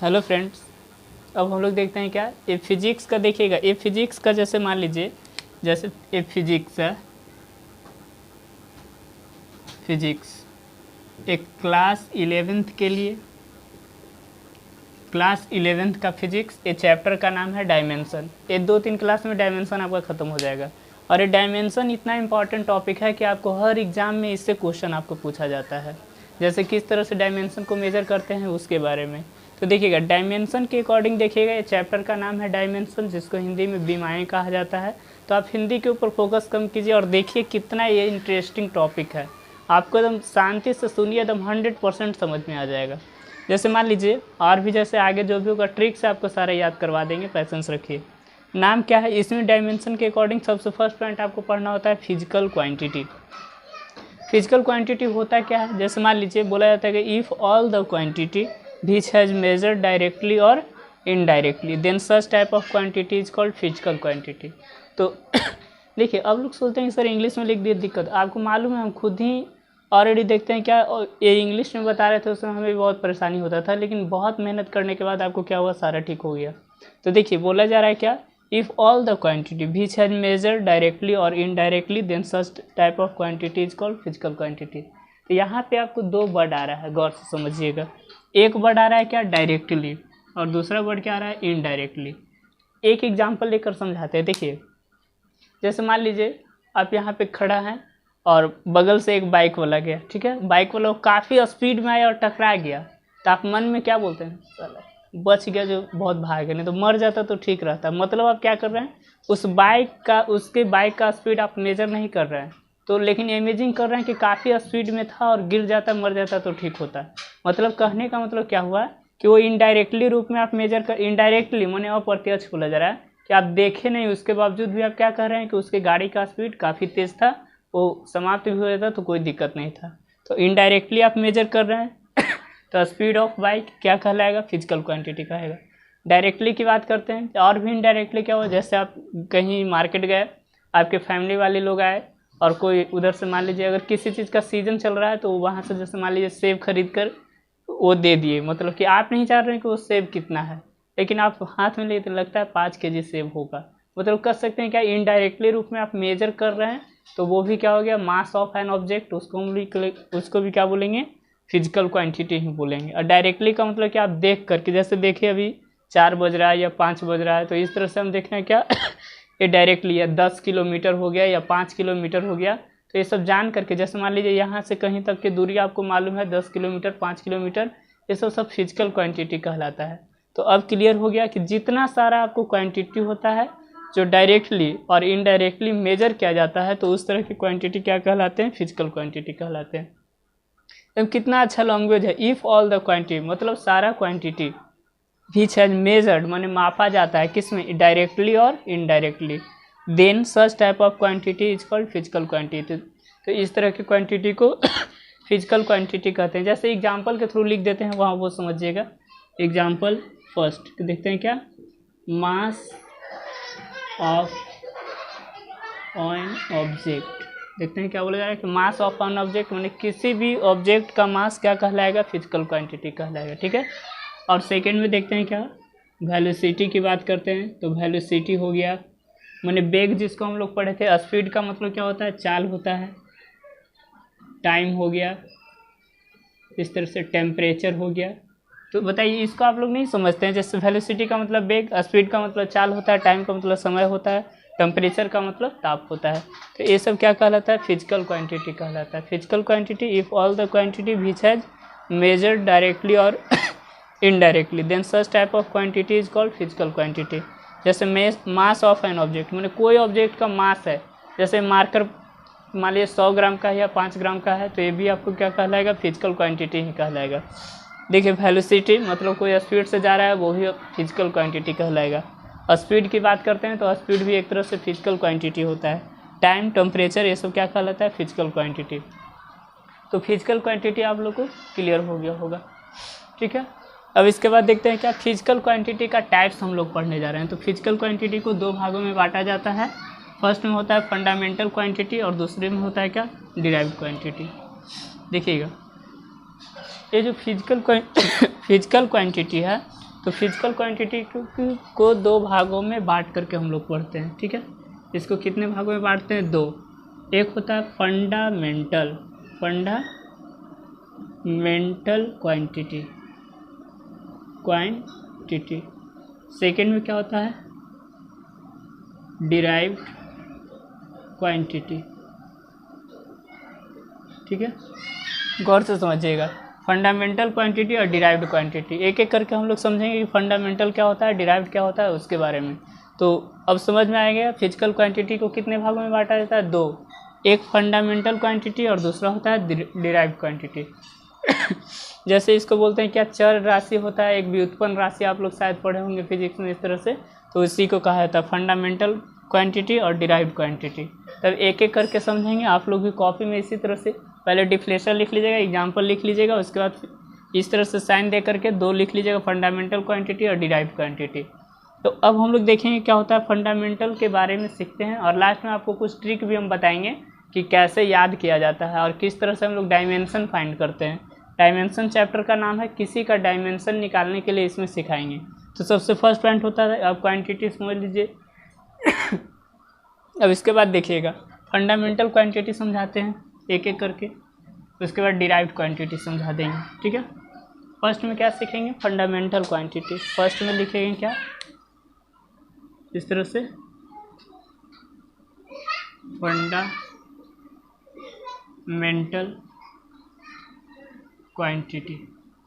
Hello friends, अब हम लोग देखते हैं क्या ये फिजिक्स का। देखिएगा ये फिजिक्स का, जैसे मान लीजिए जैसे ये फिजिक्स है, फिजिक्स एक क्लास 11th के लिए, क्लास 11th का फिजिक्स, ये चैप्टर का नाम है डायमेंशन। ये 2-3 क्लास में डायमेंशन आपका ख़त्म हो जाएगा। और ये डायमेंशन इतना इंपॉर्टेंट टॉपिक है कि आपको हर एग्ज़ाम में इससे क्वेश्चन आपको पूछा जाता है। जैसे किस तरह से डायमेंशन को मेज़र करते हैं उसके बारे में। तो देखिएगा डायमेंशन के अकॉर्डिंग देखिएगा, ये चैप्टर का नाम है डायमेंशन, जिसको हिंदी में बीमाएँ कहा जाता है। तो आप हिंदी के ऊपर फोकस कम कीजिए और देखिए कितना ये इंटरेस्टिंग टॉपिक है। आपको एकदम शांति से सुनिए, एकदम 100% समझ में आ जाएगा। जैसे मान लीजिए और भी जैसे आगे जो भी होगा ट्रिक से आपको सारा याद करवा देंगे, पैसेंस रखिए। नाम क्या है इसमें डायमेंशन के अकॉर्डिंग सबसे फर्स्ट पॉइंट आपको पढ़ना होता है फिजिकल क्वांटिटी। फिजिकल क्वांटिटी होता क्या है, जैसे मान लीजिए बोला जाता है कि if all the quantity which has measured directly और indirectly then such type of quantity is called physical quantity. तो देखिए अब लोग सोचते हैं कि सर इंग्लिश में लिख दिए दिक्कत। आपको मालूम है हम खुद ही ऑलरेडी देखते हैं क्या ये इंग्लिश में बता रहे थे, उसमें हमें बहुत परेशानी होता था, लेकिन बहुत मेहनत करने के बाद आपको क्या हुआ, सारा ठीक हो गया। तो देखिए बोला जा रहा है क्या, if all the quantity which has measured directly और indirectly then such type of quantity is called physical quantity. तो यहाँ पे आपको 2 वर्ड आ रहा है, गौर से समझिएगा। एक वर्ड आ रहा है क्या, डायरेक्टली, और दूसरा वर्ड क्या आ रहा है, इनडायरेक्टली। एक एग्जाम्पल लेकर समझाते हैं। देखिए जैसे मान लीजिए आप यहाँ पे खड़ा हैं और बगल से एक बाइक वाला गया, ठीक है, बाइक वाला काफ़ी स्पीड में आया और टकरा गया। तो आप मन में क्या बोलते हैं, साला बच गया, जो बहुत भाग गया, नहीं तो मर जाता तो ठीक रहता। मतलब आप क्या कर रहे हैं, उसके बाइक का स्पीड आप मेजर नहीं कर रहे हैं, तो लेकिन इमेजिन कर रहे हैं कि काफ़ी स्पीड में था और गिर जाता, मर जाता तो ठीक होता। मतलब कहने का मतलब क्या हुआ कि वो इनडायरेक्टली रूप में आप मेजर कर, इनडायरेक्टली माने अप्रत्यक्ष बोला जा रहा है कि आप देखे नहीं, उसके बावजूद भी आप क्या कह रहे हैं कि उसके गाड़ी का स्पीड काफ़ी तेज़ था, वो समाप्त भी हो जाता तो कोई दिक्कत नहीं था। तो इनडायरेक्टली आप मेजर कर रहे हैं तो स्पीड ऑफ बाइक क्या कहलाएगा, फिजिकल क्वांटिटी कहेगा। डायरेक्टली की बात करते हैं और भी इनडायरेक्टली क्या हुआ, जैसे आप कहीं मार्केट गए, आपके फैमिली वाले लोग आए और कोई उधर से मान लीजिए अगर किसी चीज़ का सीजन चल रहा है तो वहाँ से जैसे मान लीजिए सेब खरीद कर वो दे दिए। मतलब कि आप नहीं चाह रहे हैं कि वो सेब कितना है, लेकिन आप हाथ में लेते लगता है 5 kg सेब होगा। मतलब कर सकते हैं क्या, इनडायरेक्टली रूप में आप मेजर कर रहे हैं, तो वो भी क्या हो गया, मास ऑफ एन ऑब्जेक्ट, उसको भी क्या बोलेंगे, फिजिकल क्वांटिटी ही बोलेंगे। और डायरेक्टली का मतलब कि आप देख करके, जैसे देखिए अभी 4 बज रहा है या 5 बज रहा है, तो इस तरह से हम देख रहे हैं क्या ये डायरेक्टली है, 10 किलोमीटर हो गया या 5 किलोमीटर हो गया। तो ये सब जान करके, जैसे मान लीजिए यहाँ से कहीं तक की दूरी आपको मालूम है 10 किलोमीटर 5 किलोमीटर, ये सब फिजिकल क्वांटिटी कहलाता है। तो अब क्लियर हो गया कि जितना सारा आपको क्वांटिटी होता है जो डायरेक्टली और इनडायरेक्टली मेजर किया जाता है, तो उस तरह की क्वांटिटी क्या कहलाते हैं, फिजिकल क्वांटिटी कहलाते हैं। तो कितना अच्छा लैंग्वेज है, इफ़ ऑल द क्वांटिटी मतलब सारा क्वांटिटी विच हैज मेजर्ड माने मापा जाता है, किसमें, डायरेक्टली और indirectly, then such type of quantity is called physical quantity. तो इस तरह की क्वांटिटी को फिजिकल क्वांटिटी कहते हैं। जैसे एग्जाम्पल के थ्रू लिख देते हैं, वहाँ वो समझिएगा। एग्जाम्पल फर्स्ट देखते हैं क्या, मास ऑफ एन ऑब्जेक्ट। देखते हैं क्या बोला जा रहा है कि मास ऑफ एन ऑब्जेक्ट माने किसी भी ऑब्जेक्ट का मास क्या कहलाएगा, फिजिकल क्वांटिटी कहलाएगा, ठीक है। और सेकंड में देखते हैं क्या, वेलोसिटी की बात करते हैं। तो वेलोसिटी हो गया माने वेग, जिसको हम लोग पढ़े थे। स्पीड का मतलब क्या होता है, चाल होता है। टाइम हो गया, इस तरह से टेम्परेचर हो गया। तो बताइए इसको आप लोग नहीं समझते हैं, जैसे वेलोसिटी का मतलब वेग, स्पीड का मतलब चाल होता है, टाइम का मतलब समय होता है, टेम्परेचर का मतलब ताप होता है। तो ये सब क्या कहलाता है, फिजिकल क्वांटिटी कहलाता है। Physical quantity if all the quantity which has measured directly और indirectly then such type of quantity is called physical quantity. जैसे मास ऑफ एन ऑब्जेक्ट माने कोई ऑब्जेक्ट का मास है, जैसे मार्कर मान लीजिए 100 ग्राम का है या 5 ग्राम का है, तो ये भी आपको क्या कहलाएगा, फिजिकल क्वांटिटी ही कहलाएगा। देखिए वेलोसिटी मतलब कोई स्पीड से जा रहा है, वो भी फिजिकल क्वांटिटी कहलाएगा। स्पीड की बात करते हैं तो स्पीड भी एक तरह से फिजिकल क्वांटिटी होता है। टाइम, टेम्परेचर, ये सब क्या कहलाता है, फिजिकल क्वांटिटी। तो फिजिकल क्वांटिटी आप लोग को क्लियर हो गया होगा, ठीक है। अब इसके बाद देखते हैं क्या, फिजिकल क्वांटिटी का टाइप्स हम लोग पढ़ने जा रहे हैं। तो फिजिकल क्वांटिटी को 2 भागों में बांटा जाता है। फर्स्ट में होता है फंडामेंटल क्वांटिटी और दूसरे में होता है क्या, डिराइव्ड क्वांटिटी। देखिएगा ये जो फिजिकल क्वांटिटी है तो फिजिकल क्वांटिटी को दो भागों में बांट करके हम लोग पढ़ते हैं, ठीक है। इसको कितने भागों में बांटते हैं? दो। एक होता है फंडामेंटल क्वांटिटी। सेकेंड में क्या होता है? डिराइव्ड क्वांटिटी, ठीक है। गौर से समझिएगा, फंडामेंटल क्वांटिटी और डिराइव्ड क्वांटिटी एक एक करके हम लोग समझेंगे कि फंडामेंटल क्या होता है, डिराइव्ड क्या होता है, उसके बारे में। तो अब समझ में आएगा फिजिकल क्वांटिटी को कितने भागों में बांटा जाता है? दो। एक फंडामेंटल क्वांटिटी और दूसरा होता है डिराइव्ड क्वांटिटी। जैसे इसको बोलते हैं क्या, चर राशि होता है, एक व्युत्पन्न राशि, आप लोग शायद पढ़े होंगे फिजिक्स में इस तरह से। तो इसी को कहा जाता है फंडामेंटल क्वांटिटी और डिराइव्ड क्वांटिटी। तब एक एक करके समझेंगे। आप लोग भी कॉपी में इसी तरह से पहले डिफिनेशन लिख लीजिएगा, एग्जाम्पल लिख लीजिएगा, उसके बाद इस तरह से साइन दे करके दो लिख लीजिएगा, फंडामेंटल क्वांटिटी और डिराइव्ड क्वांटिटी। तो अब हम लोग देखेंगे क्या होता है, फंडामेंटल के बारे में सीखते हैं, और लास्ट में आपको कुछ ट्रिक भी हम बताएंगे कि कैसे याद किया जाता है और किस तरह से हम लोग डायमेंशन फाइंड करते हैं। डायमेंशन चैप्टर का नाम है, किसी का डायमेंशन निकालने के लिए इसमें सिखाएंगे। तो सबसे फर्स्ट पॉइंट होता है, अब क्वांटिटी समझ लीजिए। अब इसके बाद देखिएगा, फंडामेंटल क्वांटिटी समझाते हैं एक एक करके, उसके बाद डिराइव्ड क्वांटिटी समझा देंगे, ठीक है। फर्स्ट में क्या सीखेंगे? Fundamental quantity. फर्स्ट में लिखेंगे क्या, इस तरह से, फंडामेंटल क्वांटिटी,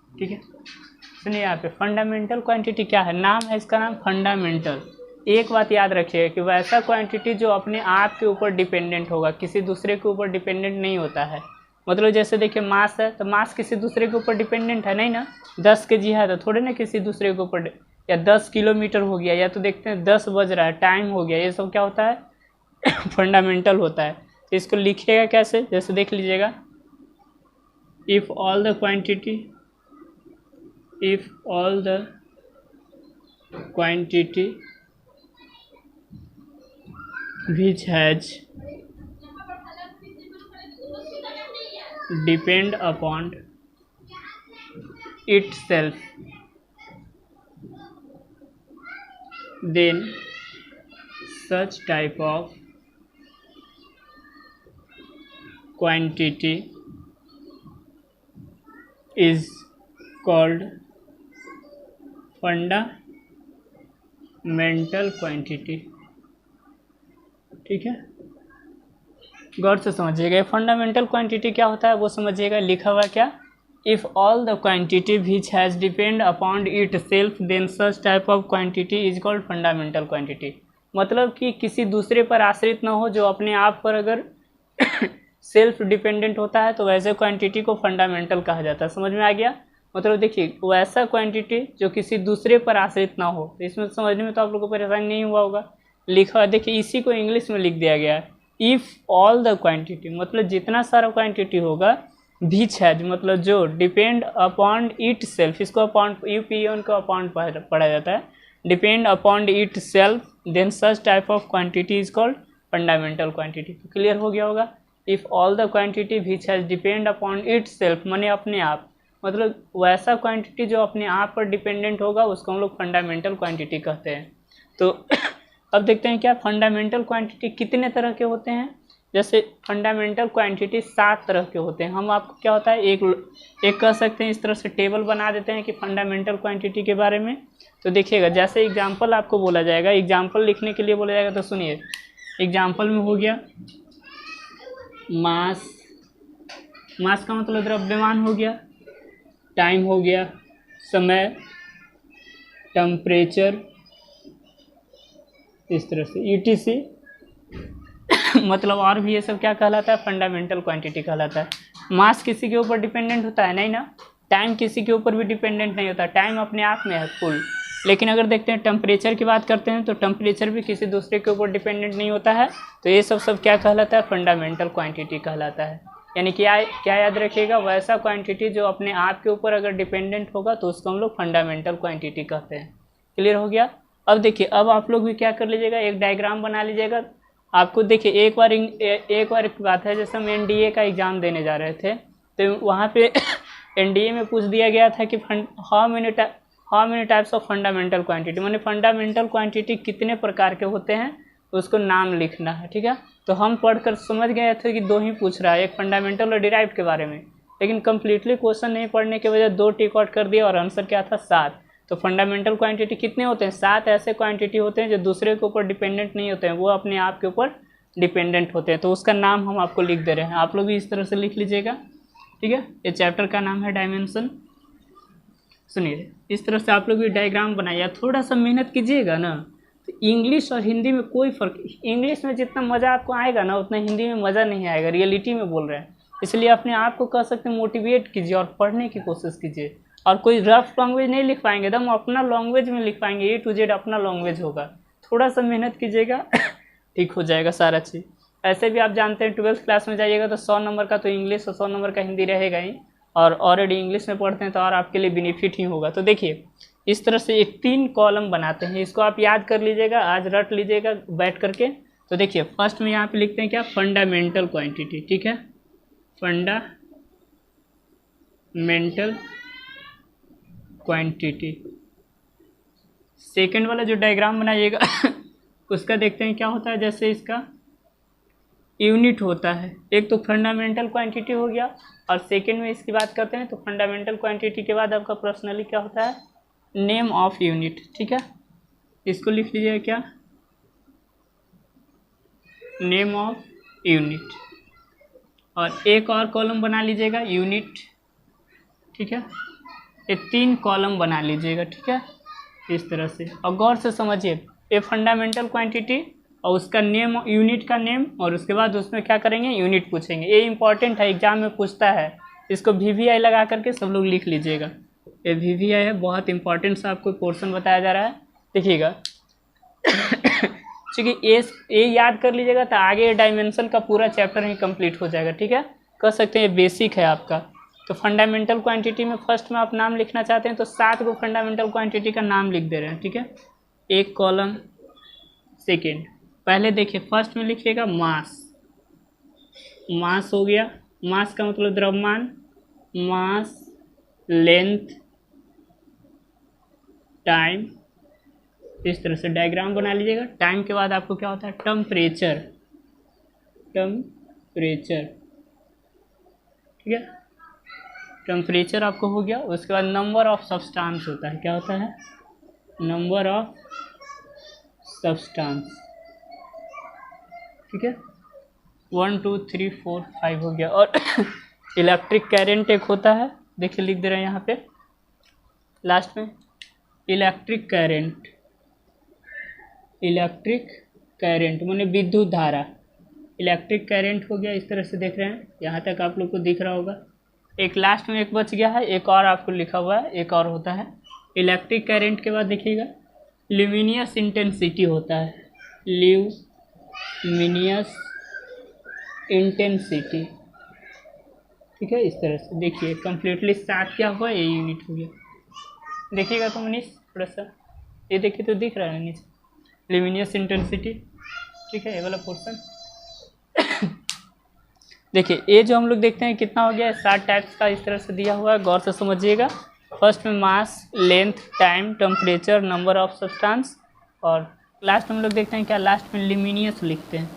ठीक है। सुनिए यहाँ पे फंडामेंटल क्वांटिटी क्या है, नाम है इसका, नाम फंडामेंटल। एक बात याद रखिएगा कि वैसा क्वांटिटी जो अपने आप के ऊपर डिपेंडेंट होगा, किसी दूसरे के ऊपर डिपेंडेंट नहीं होता है। मतलब जैसे देखिए मास है, तो मास किसी दूसरे के ऊपर डिपेंडेंट है नहीं ना। 10 kg है तो थोड़े ना किसी दूसरे के ऊपर, या 10 किलोमीटर हो गया, या तो देखते हैं 10 बज रहा है, टाइम हो गया, ये सब क्या होता है? फंडामेंटल होता है। तो इसको लिखिएगा कैसे, जैसे देख लीजिएगा, if all the quantity which has depend upon itself, then such type of quantity is called fundamental quantity, ठीक है। गौर से समझिएगा, फंडामेंटल क्वांटिटी क्या होता है वो समझिएगा। लिखा हुआ क्या, if all the quantity which has depend upon itself then such type of quantity is called fundamental quantity. मतलब कि किसी दूसरे पर आश्रित ना हो, जो अपने आप पर अगर सेल्फ डिपेंडेंट होता है, तो वैसे क्वांटिटी को फंडामेंटल कहा जाता है। समझ में आ गया? मतलब देखिए, वैसा क्वांटिटी जो किसी दूसरे पर आश्रित ना हो। तो इसमें समझने में तो आप लोगों को परेशानी नहीं हुआ होगा। लिखा हुआ देखिए, इसी को इंग्लिश में लिख दिया गया है, इफ़ ऑल द क्वांटिटी, मतलब जितना सारा क्वांटिटी होगा, विच हैज मतलब जो, डिपेंड अपॉन इट सेल्फ, इसको अपॉन यूपीएन को अपॉन पढ़ा जाता है, depend upon itself then such type of quantity is called fundamental quantity. तो क्लियर हो गया होगा। If all the quantity which has depend upon itself, माने अपने आप, मतलब वैसा क्वांटिटी जो अपने आप पर डिपेंडेंट होगा, उसको हम लोग फंडामेंटल क्वांटिटी कहते हैं। तो अब देखते हैं क्या फंडामेंटल क्वांटिटी कितने तरह के होते हैं। जैसे फंडामेंटल क्वांटिटी 7 तरह के होते हैं। हम आपको क्या होता है, एक कह सकते हैं, इस तरह से टेबल बना देते हैं कि फंडामेंटल क्वांटिटी के बारे में। तो देखिएगा, जैसे एग्जाम्पल आपको बोला जाएगा, एग्जाम्पल लिखने के लिए बोला जाएगा, तो सुनिए, एग्जाम्पल में हो गया मास, मास का मतलब द्रव्यमान हो गया, टाइम हो गया, समय, टेम्परेचर, इस तरह से ईटीसी। मतलब और भी ये सब क्या कहलाता है, फंडामेंटल क्वांटिटी कहलाता है। मास किसी के ऊपर डिपेंडेंट होता है नहीं ना, टाइम किसी के ऊपर भी डिपेंडेंट नहीं होता, टाइम अपने आप में है फुल। लेकिन अगर देखते हैं टेम्परेचर की बात करते हैं, तो टेम्परेचर भी किसी दूसरे के ऊपर डिपेंडेंट नहीं होता है। तो ये सब क्या कहलाता है, फंडामेंटल क्वांटिटी कहलाता है। यानी क्या याद रखिएगा, वैसा क्वांटिटी जो अपने आप के ऊपर अगर डिपेंडेंट होगा, तो उसको हम लोग फंडामेंटल क्वांटिटी कहते हैं। क्लियर हो गया? अब देखिए, अब आप लोग भी क्या कर लीजिएगा, एक डायग्राम बना लीजिएगा। आपको देखिए, एक बार एक बात है, जैसे हम एनडीए का एग्ज़ाम देने जा रहे थे, तो वहाँ पे एनडीए में पूछ दिया गया था कि how many types of fundamental quantity, माने फंडामेंटल क्वांटिटी कितने प्रकार के होते हैं उसको नाम लिखना है। ठीक है, तो हम पढ़कर समझ गए थे कि दो ही पूछ रहा है, एक फंडामेंटल और डिराइव्ड के बारे में, लेकिन कंप्लीटली क्वेश्चन नहीं पढ़ने की वजह 2 टिक आउट कर दिया और आंसर क्या था 7। तो फंडामेंटल क्वांटिटी कितने होते हैं, 7 ऐसे क्वांटिटी होते हैं जो दूसरे के ऊपर डिपेंडेंट नहीं होते हैं, वो अपने आप के ऊपर डिपेंडेंट होते हैं। तो उसका नाम हम आपको लिख दे रहे हैं, आप लोग भी इस तरह से लिख लीजिएगा। ठीक है, ये चैप्टर का नाम है डायमेंशन। सुनिए, इस तरह से आप लोग भी डायग्राम बनाइए, थोड़ा सा मेहनत कीजिएगा ना तो इंग्लिश और हिंदी में कोई फ़र्क, इंग्लिश में जितना मज़ा आपको आएगा ना उतना हिंदी में मज़ा नहीं आएगा, रियलिटी में बोल रहे हैं। इसलिए अपने आप को कह सकते हैं मोटिवेट कीजिए और पढ़ने की कोशिश कीजिए, और कोई रफ लैंग्वेज नहीं लिख पाएंगे, एकदम अपना लैंग्वेज में लिख पाएंगे, A to Z अपना लैंग्वेज होगा। थोड़ा सा मेहनत कीजिएगा ठीक हो जाएगा सारा चीज़। ऐसे भी आप जानते हैं 12th क्लास में जाइएगा तो 100 नंबर का तो इंग्लिश और 100 नंबर का हिंदी रहेगा ही, और ऑलरेडी इंग्लिश में पढ़ते हैं तो और आपके लिए बेनिफिट ही होगा। तो देखिए इस तरह से एक 3 कॉलम बनाते हैं, इसको आप याद कर लीजिएगा, आज रट लीजिएगा बैठ करके। तो देखिए फर्स्ट में यहाँ पे लिखते हैं क्या, फंडामेंटल क्वांटिटी। ठीक है, फंडामेंटल क्वांटिटी। सेकंड वाला जो डायग्राम बनाइएगा उसका देखते हैं क्या होता है, जैसे इसका यूनिट होता है, एक तो फंडामेंटल क्वांटिटी हो गया, और सेकंड में इसकी बात करते हैं तो फंडामेंटल क्वांटिटी के बाद आपका पर्सनली क्या होता है, नेम ऑफ यूनिट। ठीक है, इसको लिख लीजिएगा क्या, नेम ऑफ यूनिट, और एक और कॉलम बना लीजिएगा यूनिट। ठीक है, ये 3 कॉलम बना लीजिएगा। ठीक है, इस तरह से, और गौर से समझिए, ये फंडामेंटल क्वांटिटी और उसका नेम, यूनिट का नेम, और उसके बाद उसमें क्या करेंगे, यूनिट पूछेंगे। ये इंपॉर्टेंट है, एग्जाम में पूछता है, इसको VVI लगा करके सब लोग लिख लीजिएगा। ये VVI है, बहुत इंपॉर्टेंट सा आपको पोर्शन बताया जा रहा है, देखिएगा क्योंकि ये याद कर लीजिएगा तो आगे डायमेंशन का पूरा चैप्टर ही कंप्लीट हो जाएगा। ठीक है, कह सकते हैं ये बेसिक है आपका। तो फंडामेंटल क्वांटिटी में फर्स्ट में आप नाम लिखना चाहते हैं तो 7 को फंडामेंटल क्वांटिटी का नाम लिख दे रहे हैं। ठीक है, एक कॉलम। सेकेंड, पहले देखिए फर्स्ट में लिखिएगा मास, मास हो गया, मास का मतलब द्रव्यमान, मास, लेंथ, टाइम, इस तरह से डायग्राम बना लीजिएगा। टाइम के बाद आपको क्या होता है, टेम्परेचर, टेम्परेचर। ठीक है, टेम्परेचर आपको हो गया। उसके बाद नंबर ऑफ सब्सटेंस होता है, क्या होता है, नंबर ऑफ सब्सटेंस। ठीक है, 1 2 3 4 5 हो गया। और इलेक्ट्रिक करंट एक होता है, देखिए लिख दे रहे हैं यहाँ पे लास्ट में, इलेक्ट्रिक करंट, इलेक्ट्रिक करंट माने विद्युत धारा, इलेक्ट्रिक करंट हो गया। इस तरह से देख रहे हैं, यहाँ तक आप लोग को दिख रहा होगा। एक लास्ट में एक बच गया है, एक और आपको लिखा हुआ है, एक और होता है इलेक्ट्रिक करंट के बाद देखिएगा ल्यूमिनियस इंटेंसिटी होता है, ल्यूमिनियस इंटेंसिटी। ठीक है, इस तरह से देखिए कंप्लीटली 7 क्या हुआ, ये यूनिट हो गया। देखिएगा तो मनीष थोड़ा सा, ये देखिए तो दिख रहा है नीचे ल्यूमिनियस इंटेंसिटी। ठीक है, ये वाला पोर्शन देखिए, ये जो हम लोग देखते हैं कितना हो गया, 7 टाइप्स का इस तरह से दिया हुआ है, गौर से समझिएगा। फर्स्ट में mass, length, time, temperature, number of substance, और लास्ट में हम लोग देखते हैं क्या, लास्ट में ल्यूमिनियस लिखते हैं,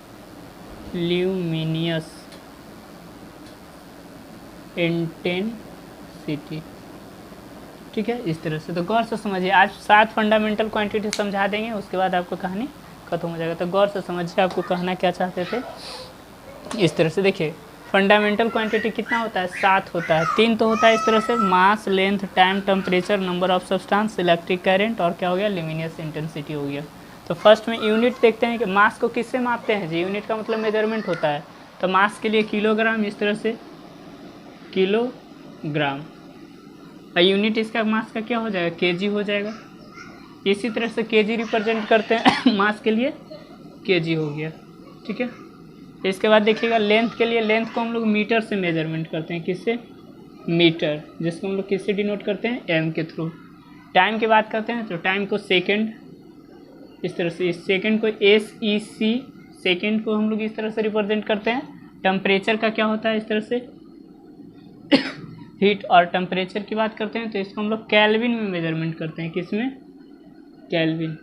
ल्यूमिनियस इंटेंसिटी। ठीक है, इस तरह से। तो गौर से समझिए, आज 7 फंडामेंटल क्वांटिटी समझा देंगे, उसके बाद आपको कहानी खत्म हो जाएगा। तो गौर से समझिए आपको कहना क्या चाहते थे। इस तरह से देखिए फंडामेंटल क्वांटिटी कितना होता है, 7 होता है। 3 तो होता है इस तरह से, mass, length, time, temperature, number of substance, electric current, और क्या हो गया, ल्यूमिनियस इंटेंसिटी हो गया। तो फर्स्ट में यूनिट देखते हैं कि मास को किससे मापते हैं जी, यूनिट का मतलब मेजरमेंट होता है। तो मास के लिए किलोग्राम, इस तरह से किलोग्राम, और यूनिट इसका मास का क्या हो जाएगा, केजी हो जाएगा। इसी तरह से केजी रिप्रेजेंट करते हैं मास के लिए, केजी हो गया। ठीक है, इसके बाद देखिएगा लेंथ के लिए, लेंथ को हम लोग मीटर से मेजरमेंट करते हैं, किससे, मीटर, जिसको हम लोग किससे डिनोट करते हैं, एम के थ्रू। टाइम की बात करते हैं तो टाइम को सेकंड, इस तरह से, इस सेकंड को SEC, सेकंड को हम लोग इस तरह से रिप्रेजेंट करते हैं। टेम्परेचर का क्या होता है, इस तरह से हीट और टेम्परेचर की बात करते हैं तो इसको हम लोग केल्विन में मेजरमेंट करते हैं। किसमें? केल्विन।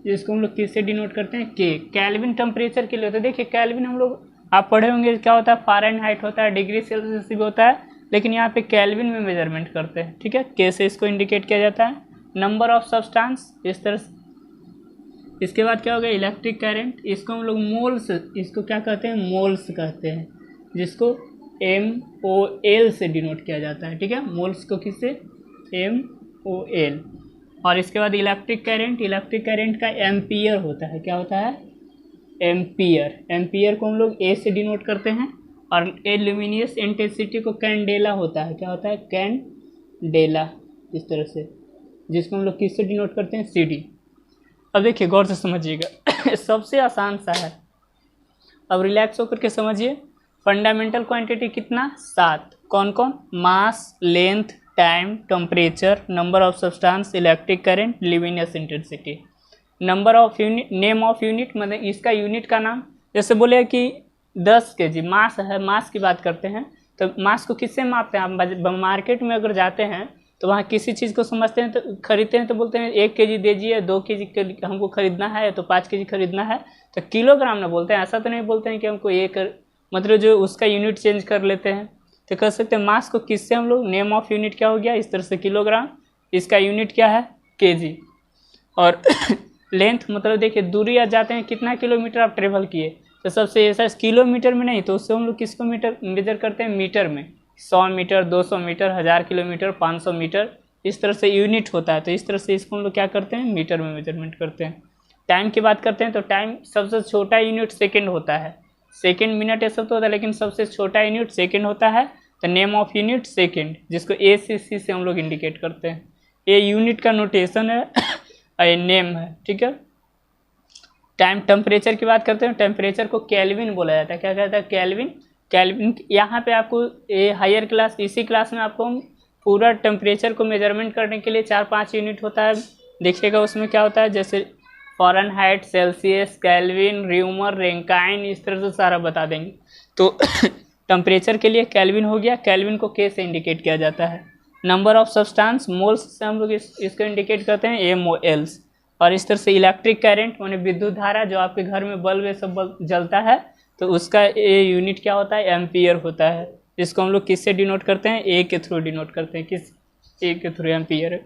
जिसको हम लोग किससे डिनोट करते हैं? के। केल्विन टेम्परेचर के लिए होता है। देखिए केल्विन हम लोग आप पढ़े होंगे क्या होता है, फ़ारेनहाइट होता है, डिग्री सेल्सियस भी होता है, लेकिन यहाँ पे केल्विन में मेजरमेंट करते हैं। ठीक है, के से इसको इंडिकेट किया जाता है। नंबर ऑफ सब्सटेंस इस तरह से। इसके बाद क्या हो गया? Electric current. इसको हम लोग मोल्स, इसको क्या कहते हैं? मोल्स कहते हैं, जिसको MOL से डिनोट किया जाता है। ठीक है, मोल्स को किससे? MOL। और इसके बाद इलेक्ट्रिक करंट। इलेक्ट्रिक करंट का एम्पियर होता है। क्या होता है? एम्पियर। एम्पियर को हम लोग A से डिनोट करते हैं। और ल्यूमिनियस इंटेंसिटी को कैंडेला होता है। क्या होता है? कैंडेला, इस तरह से, जिसको हम लोग किससे डिनोट करते हैं? CD। अब देखिए गौर से समझिएगा सबसे आसान सा है, अब रिलैक्स होकर के समझिए। फंडामेंटल क्वांटिटी कितना? 7। कौन कौन? Mass, length, time, temperature, number of substance, electric current, luminous intensity. Number of unit, name of unit, मतलब इसका यूनिट का नाम। जैसे बोले कि 10 kg मास है, मास की बात करते हैं तो मास को किससे मापते हैं? आप मार्केट में अगर जाते हैं तो वहाँ किसी चीज़ को समझते हैं तो खरीदते हैं तो बोलते हैं 1 kg दीजिए, 2 kg हमको खरीदना है, तो 5 kg खरीदना है, तो किलोग्राम ना बोलते हैं। ऐसा तो नहीं बोलते हैं कि हमको एक, मतलब जो उसका यूनिट चेंज कर लेते हैं। तो कह सकते हैं मास को किससे हम लोग, नेम ऑफ यूनिट क्या हो गया? इस तरह से किलोग्राम। इसका यूनिट क्या है? kg। और लेंथ मतलब देखिए दूरी आ जाते हैं, कितना किलोमीटर आप ट्रेवल किए, तो सबसे ऐसा किलोमीटर में नहीं, तो उससे हम लोग किसको मीटर मेजर करते हैं? मीटर में। 100 मीटर, 200 मीटर, 1000 किलोमीटर, 500 मीटर, इस तरह से यूनिट होता है। तो इस तरह से इसको हम लोग क्या करते हैं? मीटर में मेजरमेंट करते हैं। टाइम की बात करते हैं तो टाइम सबसे छोटा यूनिट सेकेंड होता है। सेकेंड, मिनट ये सब तो होता है, लेकिन सबसे छोटा यूनिट सेकेंड होता है। तो नेम ऑफ यूनिट सेकेंड, जिसको ACC से हम लोग इंडिकेट करते हैं। ये यूनिट का नोटेशन है और ये नेम है। ठीक है, टाइम। टेम्परेचर की बात करते हैं, टेम्परेचर को केल्विन बोला जाता है। क्या कहता है? केल्विन। केल्विन यहाँ पे आपको ये हायर क्लास, इसी क्लास में आपको पूरा टेम्परेचर को मेजरमेंट करने के लिए 4-5 यूनिट होता है। देखिएगा उसमें क्या होता है, जैसे Fahrenheit, Celsius, kelvin, rumour, Rankine, इस तरह से सारा बता देंगे। तो टेम्परेचर के लिए केल्विन हो गया, केल्विन को K से इंडिकेट किया जाता है। नंबर ऑफ सब्सटेंस, मोल्स से हम लोग इसको इंडिकेट करते हैं, MOLs। और इस तरह से इलेक्ट्रिक करंट माने विद्युत धारा, जो आपके घर में बल्ब ये सब जलता है, तो उसका ये यूनिट क्या होता है? एम्पियर होता है। जिसको हम लोग किससे डिनोट करते हैं? A के थ्रू डिनोट करते हैं। किस? A के थ्रू, एम्पियर।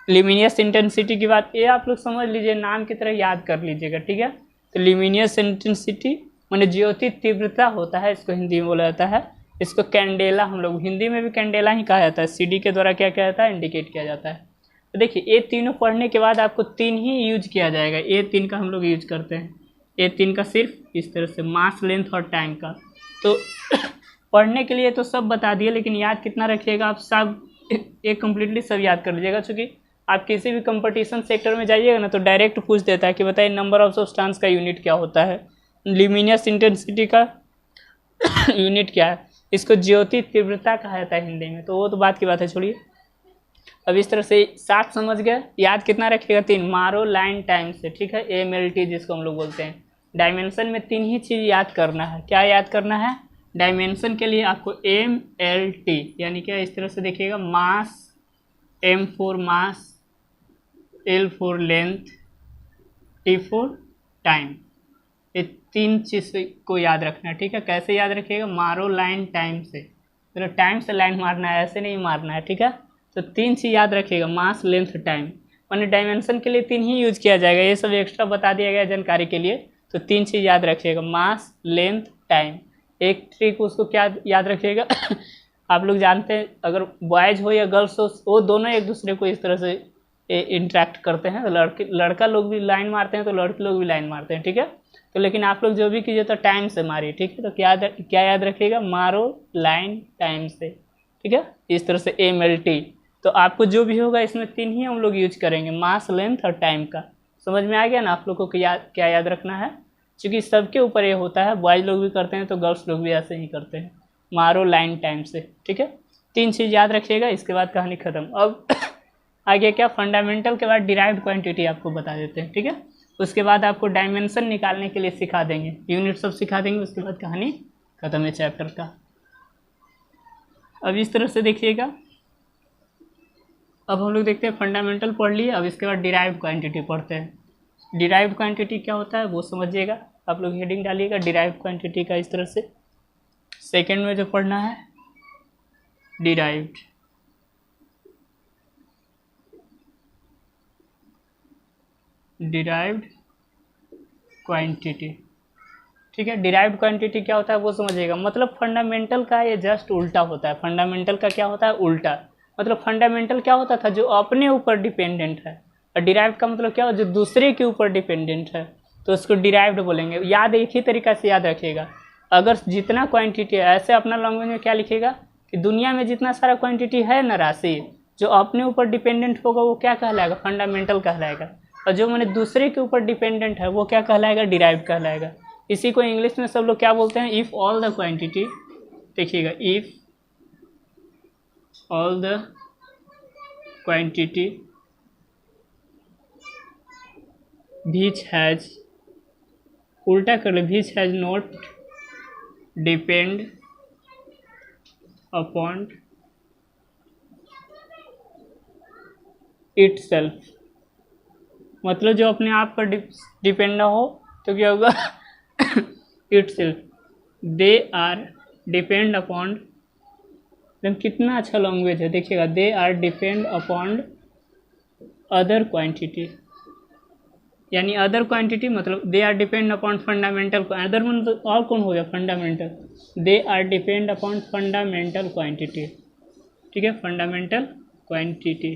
ल्यूमिनियस इंटेंसिटी की बात, ये आप लोग समझ लीजिए, नाम की तरह याद कर लीजिएगा। ठीक है, तो ल्यूमिनियस इंटेंसिटी माने ज्योति तीव्रता होता है, इसको हिंदी में बोला जाता है। इसको कैंडेला, हम लोग हिंदी में भी कैंडेला ही कहा जाता है। CD के द्वारा क्या किया जाता है? इंडिकेट किया जाता है। तो देखिए ये तीनों पढ़ने के बाद आपको 3 ही यूज किया जाएगा। ये 3 का हम लोग यूज करते हैं। ये 3 का सिर्फ इस तरह से, मास, लेंथ और टाइम का। तो पढ़ने के लिए तो सब बता दिए, लेकिन याद कितना रखिएगा आप? सब एक कम्प्लीटली सब याद कर लीजिएगा। चूँकि आप किसी भी कंपटीशन सेक्टर में जाइएगा ना, तो डायरेक्ट पूछ देता है कि बताइए नंबर ऑफ सब्सटेंस का यूनिट क्या होता है, ल्यूमिनियस इंटेंसिटी का यूनिट क्या है, इसको ज्योति तीव्रता कहा जाता है हिंदी में। तो वो तो बात की बात है, छोड़िए। अब इस तरह से 7 समझ गए। याद कितना रखिएगा? 3, मारो, लाइन, टाइम से। ठीक है, MLT जिसको हम लोग बोलते हैं। डायमेंशन में 3 ही चीज़ याद करना है। क्या याद करना है? डायमेंशन के लिए आपको MLT, यानी क्या, इस तरह से देखिएगा, मास, M for mass, L for length, T for time. ये 3 चीज़ को याद रखना है। ठीक है, कैसे याद रखिएगा? मारो, लाइन, टाइम से। तो टाइम से लाइन मारना है, ऐसे नहीं मारना है। ठीक है, तो 3 चीज़ याद रखिएगा, मास, लेंथ, टाइम। मैंने डायमेंशन के लिए 3 ही यूज किया जाएगा, ये सब एक्स्ट्रा बता दिया गया जानकारी के लिए। तो 3 चीज़ याद रखिएगा, मास, लेंथ, टाइम। एक ट्रिक उसको क्या याद रखिएगा आप लोग जानते हैं, अगर बॉयज़ हो या गर्ल्स हो, वो दोनों एक दूसरे को इस तरह से इंटरेक्ट करते हैं। तो लड़का लोग भी लाइन मारते हैं, तो लड़के लोग भी लाइन मारते हैं। ठीक है, तो लेकिन आप लोग जो भी कीजिए तो टाइम से मारिए। ठीक है, तो क्या याद रखिएगा? मारो, लाइन, टाइम से। ठीक है, इस तरह से MLT। तो आपको जो भी होगा इसमें 3 ही हम लोग यूज करेंगे, मास, लेंथ और टाइम का। समझ में आ गया ना आप लोगों को? क्या याद रखना है? क्योंकि सबके ऊपर ये होता है, बॉयज़ लोग भी करते हैं तो गर्ल्स लोग भी ऐसे ही करते हैं, मारो, लाइन, टाइम से। ठीक है, 3 चीज़ याद रखिएगा, इसके बाद कहानी ख़त्म। अब आगे क्या, फंडामेंटल के बाद डिराइव्ड क्वांटिटी आपको बता देते हैं। ठीक है, उसके बाद आपको डायमेंशन निकालने के लिए सिखा देंगे, यूनिट सब सिखा देंगे, उसके बाद कहानी ख़त्म है चैप्टर का। अब इस तरह से देखिएगा, अब हम लोग देखते हैं फंडामेंटल पढ़ लिए, अब इसके बाद डिराइव्ड क्वांटिटी पढ़ते हैं। डिराइव्ड क्वांटिटी क्या होता है वो समझिएगा, आप लोग हेडिंग डालिएगा डिराइव्ड क्वांटिटी का इस तरह से। सेकंड में जो पढ़ना है डिराइव्ड क्वांटिटी, ठीक है। डिराइव्ड क्वांटिटी क्या होता है वो समझिएगा, मतलब फंडामेंटल का ये जस्ट उल्टा होता है। फंडामेंटल का क्या होता है उल्टा, मतलब फंडामेंटल क्या होता था जो अपने ऊपर डिपेंडेंट है, और डिराइव्ड का मतलब क्या हो जो दूसरे के ऊपर डिपेंडेंट है, तो उसको डिराइव्ड बोलेंगे। याद एक ही तरीका से याद रखिएगा, अगर जितना क्वांटिटी है, ऐसे अपना लैंग्वेज में क्या लिखिएगा कि दुनिया में जितना सारा क्वांटिटी है ना राशि, जो अपने ऊपर डिपेंडेंट होगा वो क्या कहलाएगा, फंडामेंटल कहलाएगा, और जो मैंने दूसरे के ऊपर डिपेंडेंट है वो क्या कहलाएगा, डिराइव्ड कहलाएगा। इसी को इंग्लिश में सब लोग क्या बोलते हैं, इफ़ ऑल द क्वांटिटी, देखिएगा if all the quantity which has, उल्टा कर ले, which has not depend upon itself, मतलब जो अपने आप पर डिपेंड ना हो तो क्या होगा itself, they are depend upon, कितना अच्छा लैंग्वेज है देखिएगा, they are depend upon other quantity, यानी अदर क्वांटिटी मतलब they are depend upon fundamental, other मतलब और कौन हो गया fundamental, they are depend upon fundamental quantity, ठीक है, फंडामेंटल क्वांटिटी।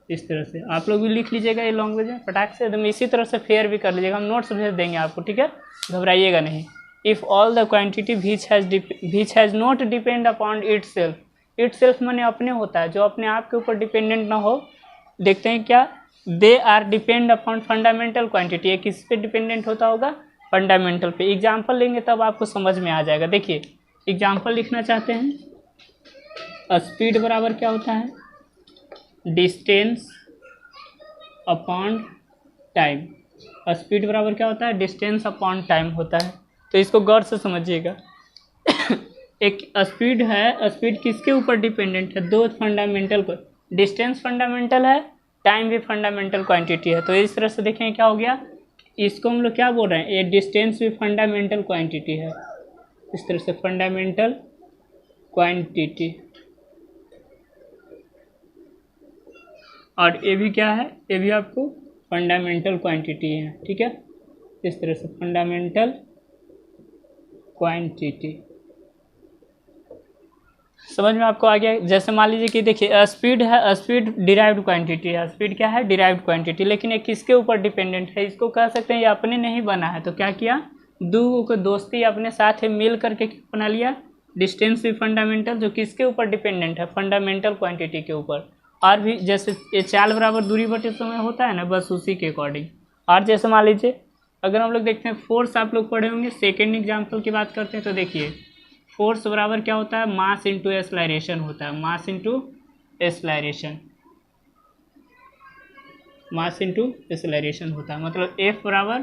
इस तरह से आप लोग भी लिख लीजिएगा ये लैंग्वेज में फटाक से एकदम, इसी तरह से फेयर भी कर लीजिएगा, हम नोट्स भेज देंगे आपको, ठीक है, घबराइएगा नहीं। If all the quantity which has not depend upon itself, itself माने अपने होता है, जो अपने आप के ऊपर डिपेंडेंट ना हो। देखते हैं क्या, they are depend upon fundamental quantity, ये किस पे डिपेंडेंट होता होगा, फंडामेंटल पे। एग्जाम्पल लेंगे तब आपको समझ में आ जाएगा। देखिए एग्जाम्पल लिखना चाहते हैं, स्पीड बराबर क्या होता है, डिस्टेंस अपॉन टाइम, स्पीड बराबर क्या होता है, डिस्टेंस अपॉन टाइम होता है। तो इसको गौर से समझिएगा एक स्पीड है, स्पीड किसके ऊपर डिपेंडेंट है, दो फंडामेंटल को, डिस्टेंस फंडामेंटल है, टाइम भी फंडामेंटल क्वांटिटी है। तो इस तरह से देखें क्या हो गया, इसको हम लोग क्या बोल रहे हैं, ये डिस्टेंस भी फंडामेंटल क्वांटिटी है, इस तरह से फंडामेंटल क्वांटिटी, और ये भी क्या है, ये भी आपको फंडामेंटल क्वांटिटी है, ठीक है, इस तरह से फंडामेंटल क्वांटिटी। समझ में आपको आ गया। जैसे मान लीजिए कि देखिए स्पीड है, स्पीड डिराइव्ड क्वांटिटी है, स्पीड क्या है, डिराइव्ड क्वांटिटी, लेकिन ये किसके ऊपर डिपेंडेंट है, इसको कह सकते हैं ये अपने नहीं बना है, तो क्या किया, दो को दोस्ती अपने साथ ही मिल करके बना लिया। डिस्टेंस भी फंडामेंटल, जो किसके ऊपर डिपेंडेंट है, फंडामेंटल क्वांटिटी के ऊपर। और भी जैसे ये चाल बराबर दूरी बटे समय होता है ना, बस उसी के अकॉर्डिंग। और जैसे मान लीजिए अगर हम लोग देखते हैं फोर्स, आप लोग पढ़े होंगे, सेकेंड एग्जाम्पल की बात करते हैं तो देखिए फोर्स बराबर क्या होता है, मास इंटू एक्सलरेशन होता है, mass into acceleration, mass into acceleration होता है, मतलब F बराबर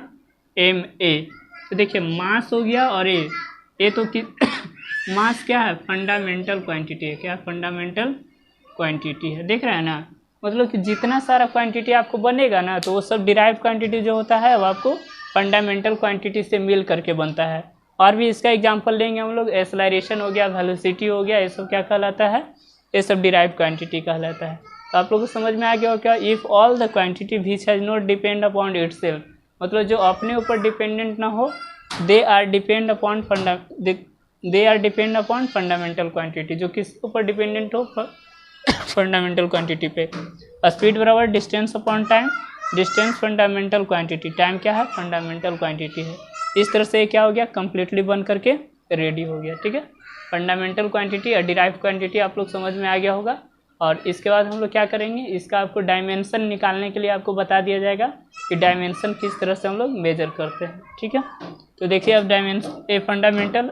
ma। तो देखिए मास हो गया और ए तो कि मास क्या है, फंडामेंटल क्वांटिटी है, क्या फंडामेंटल क्वांटिटी है, देख रहे हैं ना, मतलब कि जितना सारा क्वांटिटी आपको बनेगा ना, तो वो सब डिराइव्ड क्वांटिटी जो होता है वो आपको फंडामेंटल क्वांटिटी से मिल करके बनता है। और भी इसका एग्जांपल लेंगे हम लोग, एक्सेलरेशन हो गया, वेलोसिटी हो गया, ये सब क्या कहलाता है, ये सब डिराइव्ड क्वांटिटी कहलाता है। तो आप लोगों को समझ में आ गया हो क्या, if all the quantity which has not depend upon itself, मतलब जो अपने ऊपर डिपेंडेंट ना हो, they are depend upon fundamental quantity, जो किस ऊपर डिपेंडेंट हो, फंडामेंटल क्वांटिटी पे। स्पीड बराबर distance upon time, distance fundamental quantity, time क्या है, फंडामेंटल क्वांटिटी है। इस तरह से क्या हो गया, कंप्लीटली बन करके रेडी हो गया, ठीक है। फंडामेंटल क्वांटिटी और डिराइव्ड क्वांटिटी आप लोग समझ में आ गया होगा। और इसके बाद हम लोग क्या करेंगे, इसका आपको डायमेंशन निकालने के लिए आपको बता दिया जाएगा कि डायमेंशन किस तरह से हम लोग मेजर करते हैं, ठीक है। तो देखिए अब डायमेंशन ए फंडामेंटल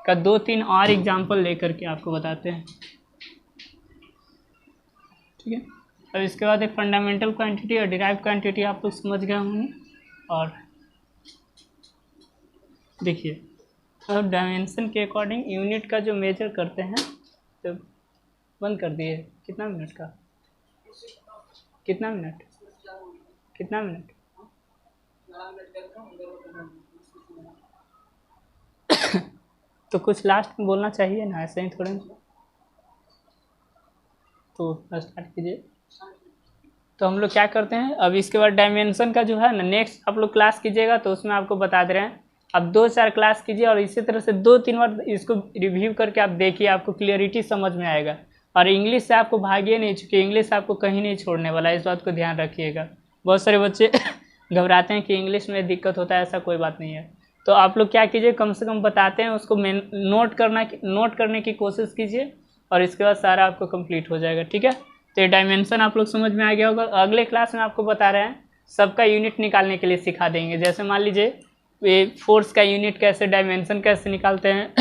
का 2-3 और एग्जाम्पल लेकर के आपको बताते हैं, ठीक है। अब इसके बाद एक फंडामेंटल क्वांटिटी और डिराइव्ड क्वांटिटी आप लोग समझ गए होंगे। और देखिए अब डायमेंशन के अकॉर्डिंग यूनिट का जो मेजर करते हैं तो बंद कर दिए। कितना मिनट का, कितना मिनट, कितना मिनट? तो कुछ लास्ट में बोलना चाहिए ना, ऐसे ही थोड़े। तो स्टार्ट कीजिए। तो हम लोग क्या करते हैं, अब इसके बाद डायमेंशन का जो है ना, नेक्स्ट आप लोग क्लास कीजिएगा तो उसमें आपको बता दे रहे हैं। अब 2-4 क्लास कीजिए और इसी तरह से 2-3 बार इसको रिव्यू करके आप देखिए, आपको क्लियरिटी समझ में आएगा। और इंग्लिश से आपको भागिए नहीं, चूँकि इंग्लिश आपको कहीं नहीं छोड़ने वाला है, इस बात को ध्यान रखिएगा। बहुत सारे बच्चे घबराते हैं कि इंग्लिश में दिक्कत होता है, ऐसा कोई बात नहीं है। तो आप लोग क्या कीजिए, कम से कम बताते हैं उसको नोट करने की कोशिश कीजिए, और इसके बाद सारा आपको कंप्लीट हो जाएगा। ठीक है, तो ये डायमेंशन आप लोग समझ में आ गया होगा। अगले क्लास में आपको बता रहे हैं सबका यूनिट निकालने के लिए सिखा देंगे। जैसे मान लीजिए ये फोर्स का यूनिट कैसे, डायमेंशन कैसे निकालते हैं,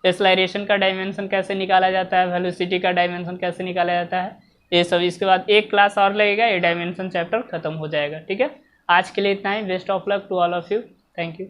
एक्सेलरेशन का डायमेंशन कैसे निकाला जाता है, वेलोसिटी का डायमेंशन कैसे निकाला जाता है, ये सब। इसके बाद एक क्लास और लगेगा, ये डायमेंशन चैप्टर खत्म हो जाएगा। ठीक है, आज के लिए इतना ही। Best of luck to all of you. Thank you.